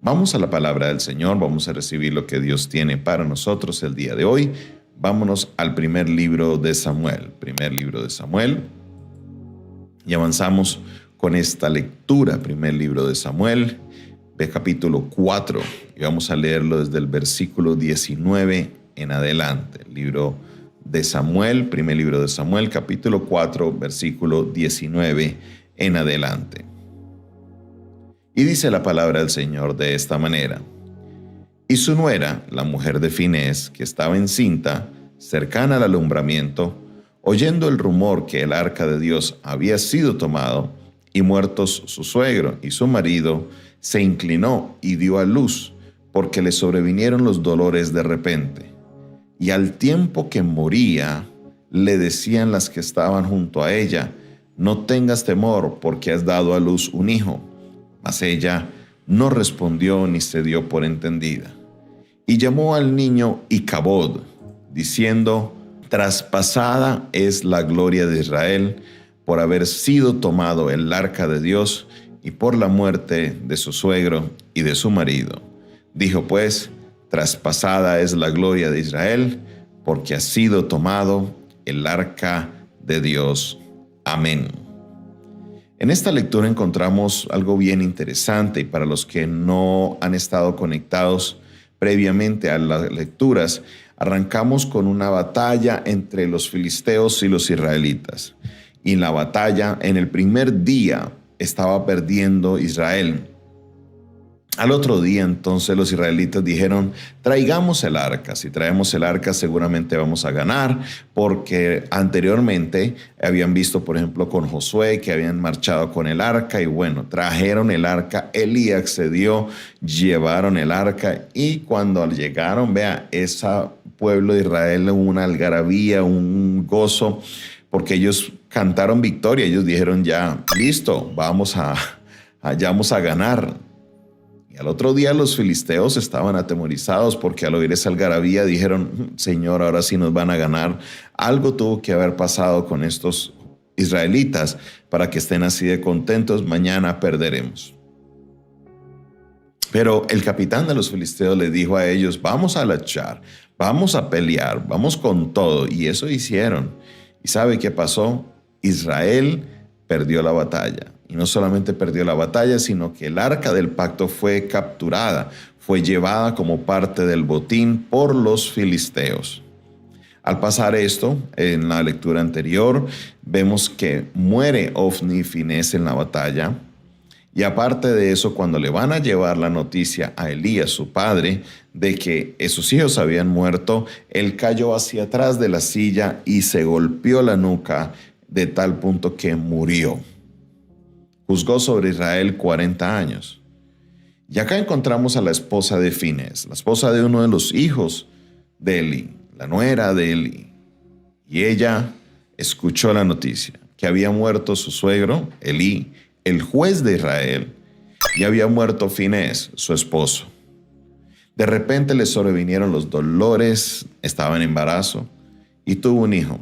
Vamos a la palabra del Señor, vamos a recibir lo que Dios tiene para nosotros el día de hoy. Vámonos al primer libro de Samuel, y avanzamos con esta lectura, primer libro de Samuel, de capítulo 4, y vamos a leerlo desde el versículo 19 en adelante. Libro de Samuel, primer libro de Samuel, capítulo 4, versículo 19 en adelante. Y dice la palabra del Señor de esta manera: Y su nuera, la mujer de Finés, que estaba encinta, cercana al alumbramiento, oyendo el rumor que el arca de Dios había sido tomado, y muertos su suegro y su marido, se inclinó y dio a luz, porque le sobrevinieron los dolores de repente. Y al tiempo que moría, le decían las que estaban junto a ella: No tengas temor, porque has dado a luz un hijo. Mas ella no respondió ni se dio por entendida. Y llamó al niño Icabod, diciendo: Traspasada es la gloria de Israel, por haber sido tomado el arca de Dios y por la muerte de su suegro y de su marido. Dijo pues: Traspasada es la gloria de Israel, porque ha sido tomado el arca de Dios. Amén. En esta lectura encontramos algo bien interesante, y para los que no han estado conectados previamente a las lecturas, arrancamos con una batalla entre los filisteos y los israelitas. Y en la batalla, en el primer día, estaba perdiendo Israel. Al otro día, entonces, los israelitas dijeron: traigamos el arca. Si traemos el arca, seguramente vamos a ganar, porque anteriormente habían visto, por ejemplo, con Josué, que habían marchado con el arca, y bueno, trajeron el arca. Elí accedió, llevaron el arca, y cuando llegaron, vea, ese pueblo de Israel, una algarabía, un gozo, porque ellos cantaron victoria. Ellos dijeron: ya, listo, vamos a ganar. Al otro día los filisteos estaban atemorizados, porque al oír esa algarabía dijeron: Señor, ahora sí nos van a ganar. Algo tuvo que haber pasado con estos israelitas para que estén así de contentos. Mañana perderemos. Pero el capitán de los filisteos les dijo a ellos: vamos a luchar, vamos a pelear, vamos con todo. Y eso hicieron. ¿Y sabe qué pasó? Israel perdió la batalla. Y no solamente perdió la batalla, sino que el arca del pacto fue capturada, fue llevada como parte del botín por los filisteos. Al pasar esto, en la lectura anterior, vemos que muere Ofni y Finés en la batalla. Y aparte de eso, cuando le van a llevar la noticia a Elías, su padre, de que sus hijos habían muerto, él cayó hacia atrás de la silla y se golpeó la nuca de tal punto que murió. Juzgó sobre Israel 40 años. Y acá encontramos a la esposa de Finés, la esposa de uno de los hijos de Elí, la nuera de Elí. Y ella escuchó la noticia que había muerto su suegro, Elí, el juez de Israel, y había muerto Finés, su esposo. De repente le sobrevinieron los dolores, estaba en embarazo y tuvo un hijo.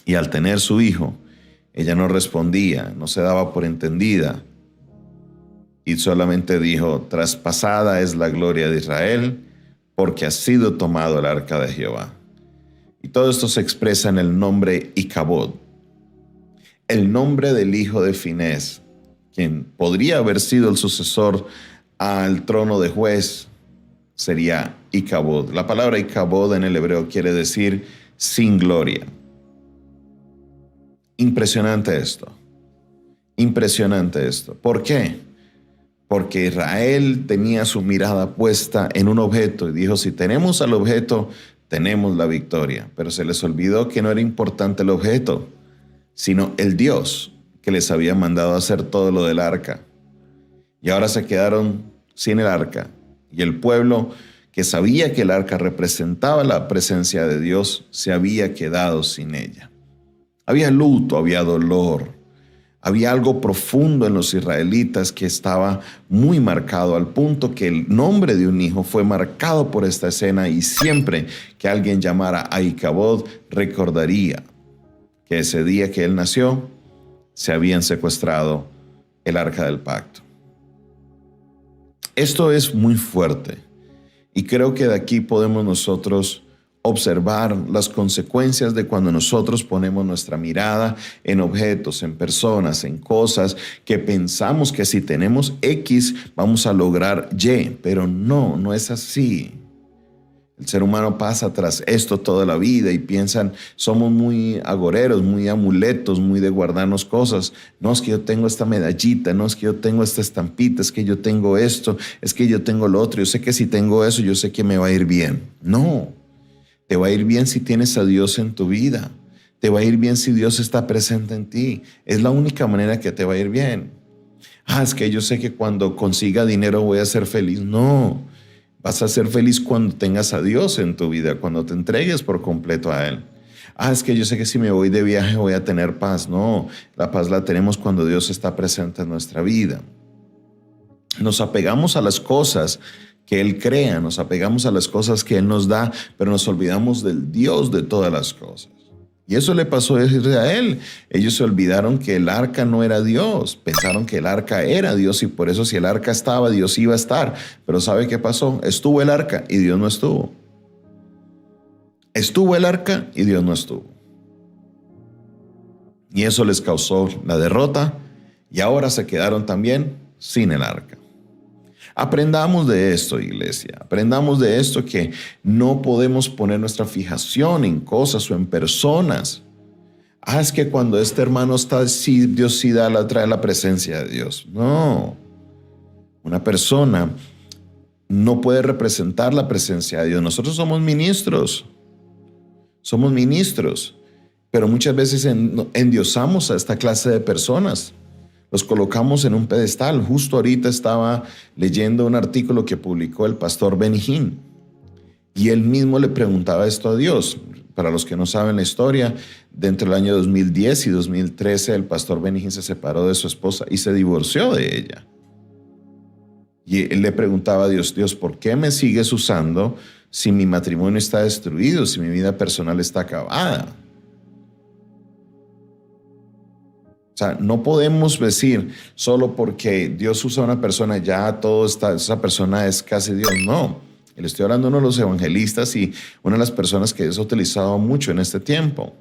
Y al tener su hijo, ella no respondía, no se daba por entendida, y solamente dijo: traspasada es la gloria de Israel, porque ha sido tomado el arca de Jehová. Y todo esto se expresa en el nombre Icabod, el nombre del hijo de Finés, quien podría haber sido el sucesor al trono de juez, sería Icabod. La palabra Icabod en el hebreo quiere decir sin gloria. Impresionante esto. ¿Por qué? Porque Israel tenía su mirada puesta en un objeto y dijo: si tenemos al objeto, tenemos la victoria. Pero se les olvidó que no era importante el objeto, sino el Dios que les había mandado a hacer todo lo del arca. Y ahora se quedaron sin el arca. Y el pueblo, que sabía que el arca representaba la presencia de Dios, se había quedado sin ella. Había luto, había dolor, había algo profundo en los israelitas que estaba muy marcado, al punto que el nombre de un hijo fue marcado por esta escena, y siempre que alguien llamara a Icabod, recordaría que ese día que él nació, se habían secuestrado el arca del pacto. Esto es muy fuerte y creo que de aquí podemos nosotros observar las consecuencias de cuando nosotros ponemos nuestra mirada en objetos, en personas, en cosas que pensamos que si tenemos X vamos a lograr Y, pero no es así. El ser humano pasa tras esto toda la vida y piensan, somos muy agoreros, muy amuletos, muy de guardarnos cosas. No es que yo tengo esta medallita, no es que yo tengo esta estampita, es que yo tengo esto, es que yo tengo lo otro. Yo sé que si tengo eso, yo sé que me va a ir bien. No, te va a ir bien si tienes a Dios en tu vida. Te va a ir bien si Dios está presente en ti. Es la única manera que te va a ir bien. Es que yo sé que cuando consiga dinero voy a ser feliz. No. Vas a ser feliz cuando tengas a Dios en tu vida, cuando te entregues por completo a Él. Es que yo sé que si me voy de viaje voy a tener paz. No, la paz la tenemos cuando Dios está presente en nuestra vida. Nos apegamos a las cosas que Él crea, nos apegamos a las cosas que Él nos da, pero nos olvidamos del Dios de todas las cosas. Y eso le pasó a Israel. Ellos se olvidaron que el arca no era Dios. Pensaron que el arca era Dios y por eso si el arca estaba, Dios iba a estar. Pero ¿sabe qué pasó? Estuvo el arca y Dios no estuvo. Estuvo el arca y Dios no estuvo. Y eso les causó la derrota y ahora se quedaron también sin el arca. Aprendamos de esto, iglesia. Aprendamos de esto que no podemos poner nuestra fijación en cosas o en personas. Es que cuando este hermano está, sí, Dios sí trae la presencia de Dios. No. Una persona no puede representar la presencia de Dios. Nosotros somos ministros. Somos ministros. Pero muchas veces endiosamos a esta clase de personas. Los colocamos en un pedestal. Justo ahorita estaba leyendo un artículo que publicó el pastor Benny Hinn y él mismo le preguntaba esto a Dios. Para los que no saben la historia, dentro del año 2010 y 2013 el pastor Benny Hinn se separó de su esposa y se divorció de ella. Y él le preguntaba a Dios, ¿por qué me sigues usando si mi matrimonio está destruido, si mi vida personal está acabada? O sea, no podemos decir solo porque Dios usa a una persona, ya todo está, esa persona es casi Dios. No, le estoy hablando de uno de los evangelistas y una de las personas que Dios ha utilizado mucho en este tiempo.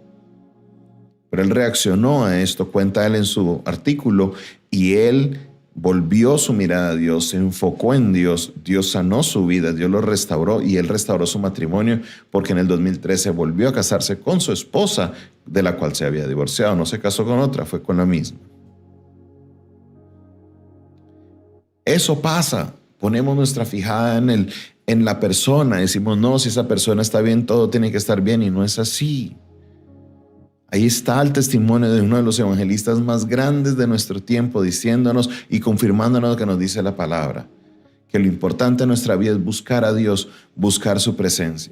Pero él reaccionó a esto, cuenta él en su artículo, y él volvió su mirada a Dios, se enfocó en Dios, Dios sanó su vida, Dios lo restauró y él restauró su matrimonio porque en el 2013 volvió a casarse con su esposa, de la cual se había divorciado. No se casó con otra, fue con la misma. Eso pasa. Ponemos nuestra fijada en la persona. Decimos, no, si esa persona está bien, todo tiene que estar bien, y no es así. Ahí está el testimonio de uno de los evangelistas más grandes de nuestro tiempo, diciéndonos y confirmándonos lo que nos dice la palabra, que lo importante en nuestra vida es buscar a Dios, buscar su presencia.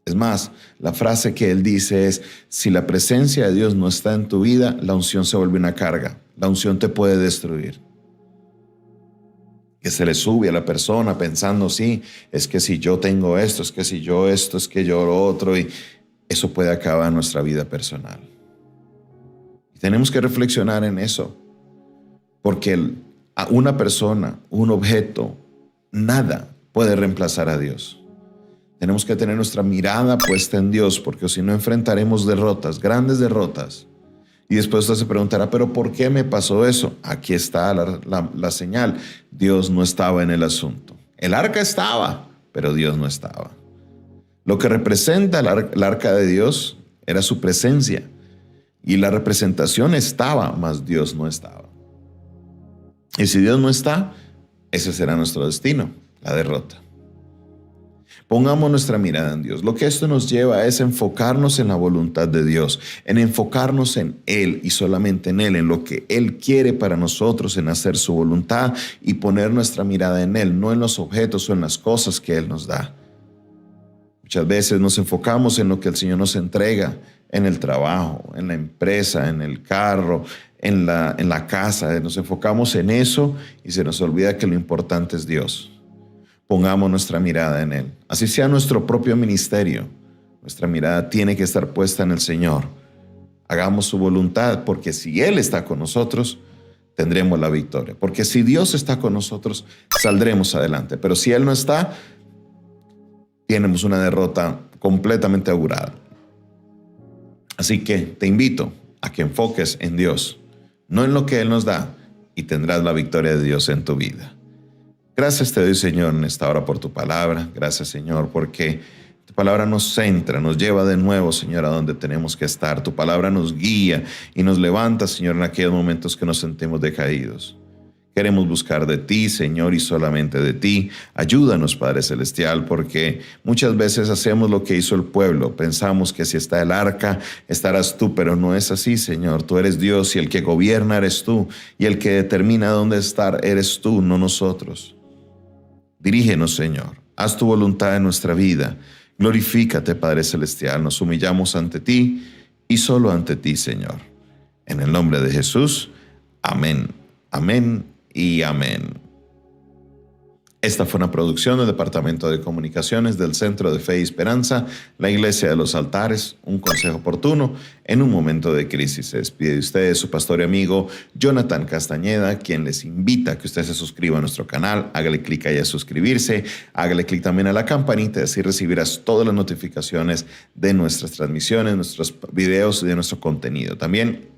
Es más, la frase que él dice es, si la presencia de Dios no está en tu vida, la unción se vuelve una carga. La unción te puede destruir. Que se le sube a la persona pensando, sí, es que si yo tengo esto, es que si yo esto, es que yo lo otro, y eso puede acabar nuestra vida personal. Y tenemos que reflexionar en eso, porque una persona, un objeto, nada puede reemplazar a Dios. Tenemos que tener nuestra mirada puesta en Dios, porque si no enfrentaremos derrotas, grandes derrotas. Y después usted se preguntará, ¿pero por qué me pasó eso? Aquí está la señal. Dios no estaba en el asunto. El arca estaba, pero Dios no estaba. Lo que representa el arca de Dios era su presencia. Y la representación estaba, mas Dios no estaba. Y si Dios no está, ese será nuestro destino, la derrota. Pongamos nuestra mirada en Dios. Lo que esto nos lleva es enfocarnos en la voluntad de Dios, en enfocarnos en Él y solamente en Él, en lo que Él quiere para nosotros, en hacer su voluntad y poner nuestra mirada en Él, no en los objetos o en las cosas que Él nos da. Muchas veces nos enfocamos en lo que el Señor nos entrega, en el trabajo, en la empresa, en el carro, en la casa. Nos enfocamos en eso y se nos olvida que lo importante es Dios. Pongamos nuestra mirada en Él. Así sea nuestro propio ministerio. Nuestra mirada tiene que estar puesta en el Señor. Hagamos su voluntad, porque si Él está con nosotros, tendremos la victoria. Porque si Dios está con nosotros, saldremos adelante. Pero si Él no está, tenemos una derrota completamente augurada. Así que te invito a que enfoques en Dios, no en lo que Él nos da, y tendrás la victoria de Dios en tu vida. Gracias te doy, Señor, en esta hora por tu palabra. Gracias, Señor, porque tu palabra nos centra, nos lleva de nuevo, Señor, a donde tenemos que estar. Tu palabra nos guía y nos levanta, Señor, en aquellos momentos que nos sentimos decaídos. Queremos buscar de ti, Señor, y solamente de ti. Ayúdanos, Padre Celestial, porque muchas veces hacemos lo que hizo el pueblo. Pensamos que si está el arca, estarás tú, pero no es así, Señor. Tú eres Dios y el que gobierna eres tú. Y el que determina dónde estar eres tú, no nosotros. Dirígenos, Señor. Haz tu voluntad en nuestra vida. Glorifícate, Padre Celestial. Nos humillamos ante ti y solo ante ti, Señor. En el nombre de Jesús. Amén. Amén y amén. Esta fue una producción del Departamento de Comunicaciones del Centro de Fe y Esperanza, la Iglesia de los Altares, un consejo oportuno en un momento de crisis. Se despide de ustedes su pastor y amigo Jonathan Castañeda, quien les invita a que usted se suscriba a nuestro canal, hágale clic ahí a suscribirse, hágale clic también a la campanita, así recibirás todas las notificaciones de nuestras transmisiones, nuestros videos y de nuestro contenido. También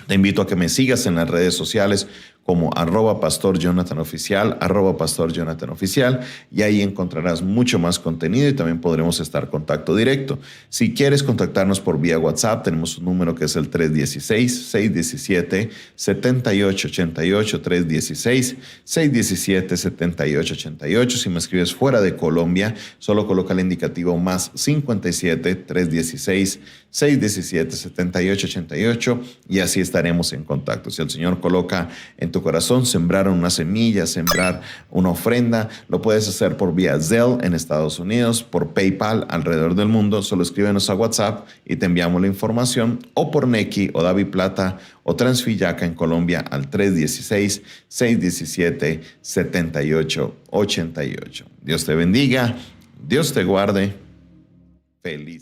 te invito a que me sigas en las redes sociales como @pastorjonathanoficial, @pastorjonathanoficial, y ahí encontrarás mucho más contenido y también podremos estar en contacto directo. Si quieres contactarnos por vía WhatsApp, tenemos un número que es el 316-617-7888, 316-617-7888. Si me escribes fuera de Colombia, solo coloca el indicativo más 57 316-617-7888 y así estaremos en contacto. Si el Señor coloca en tu corazón sembrar una semilla, sembrar una ofrenda, lo puedes hacer por vía Zelle en Estados Unidos, por PayPal alrededor del mundo. Solo escríbenos a WhatsApp y te enviamos la información, o por Nequi o DaviPlata o Transfillaca en Colombia al 316-617-7888. Dios te bendiga, Dios te guarde. Feliz.